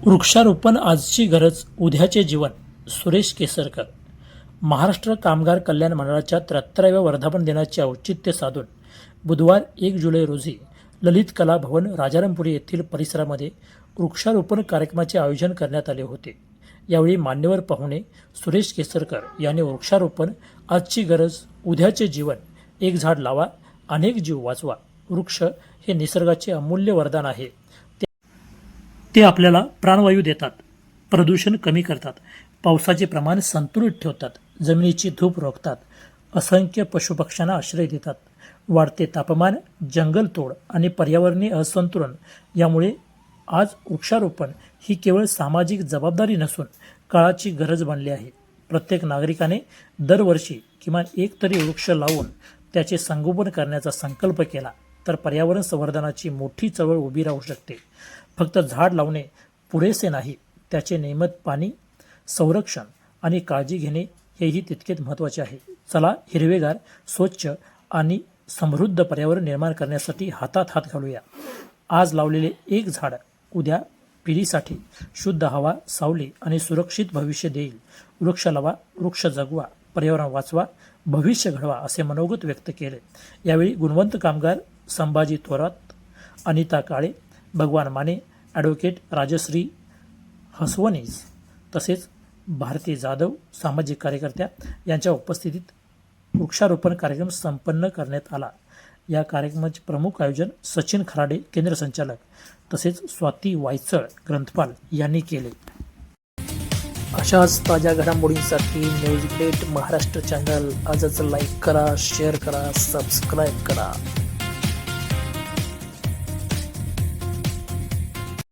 वृक्षारोपण आजची गरज उद्याचे जीवन. सुरेश केसरकर. महाराष्ट्र कामगार कल्याण मंडळाच्या 73व्या वर्धापन दिनाचे औचित्य साधून बुधवार 1 जुलै रोजी ललित कला भवन राजारामपुरी येथील परिसरामध्ये वृक्षारोपण कार्यक्रमाचे आयोजन करण्यात आले होते. यावेळी मान्यवर पाहुणे सुरेश केसरकर यांनी वृक्षारोपण आजची गरज उद्याचे जीवन, एक झाड लावा अनेक जीव वाचवा. वृक्ष हे निसर्गाचे अमूल्य वरदान आहे. ते आपल्याला प्राणवायू देतात, प्रदूषण कमी करतात, पावसाचे प्रमाण संतुलित ठेवतात, जमिनीची धूप रोखतात, असंख्य पशुपक्ष्यांना आश्रय देतात. वाढते तापमान, जंगलतोड आणि पर्यावरणीय असंतुलन यामुळे आज वृक्षारोपण ही केवळ सामाजिक जबाबदारी नसून काळाची गरज बनली आहे. प्रत्येक नागरिकाने दरवर्षी किमान एक तरी वृक्ष लावून त्याचे संगोपन करण्याचा संकल्प केला तर पर्यावरण संवर्धनाची मोठी चळवळ उभी राहू शकते. फक्त झाड लावणे पुरेसे नाही, त्याचे नियमित पाणी, संरक्षण आणि काळजी घेणे हेही तितकेच महत्त्वाचे आहे. चला हिरवेगार, स्वच्छ आणि समृद्ध पर्यावरण निर्माण करण्यासाठी हातात हात घालूया. आज लावलेले एक झाड उद्या पिढीसाठी शुद्ध हवा, सावली आणि सुरक्षित भविष्य देईल. वृक्ष लावा, वृक्ष जगवा, पर्यावरण वाचवा, भविष्य घडवा असे मनोगत व्यक्त केले. यावेळी गुणवंत कामगार संभाजी थोरात, अनिता काळे, भगवान माने, ॲडव्होकेट राजश्री हसवनीस तसेच भारती जाधव सामाजिक कार्यकर्त्या यांच्या उपस्थितीत वृक्षारोपण कार्यक्रम संपन्न करण्यात आला. या कार्यक्रमाचे प्रमुख आयोजन सचिन खराडे केंद्र संचालक तसेच स्वाती वायचळ ग्रंथपाल यांनी केले. अशाच ताज्या घडामोडींसाठी न्यूज अपडेट महाराष्ट्र चॅनल आजच लाईक करा, शेअर करा, सबस्क्राईब करा.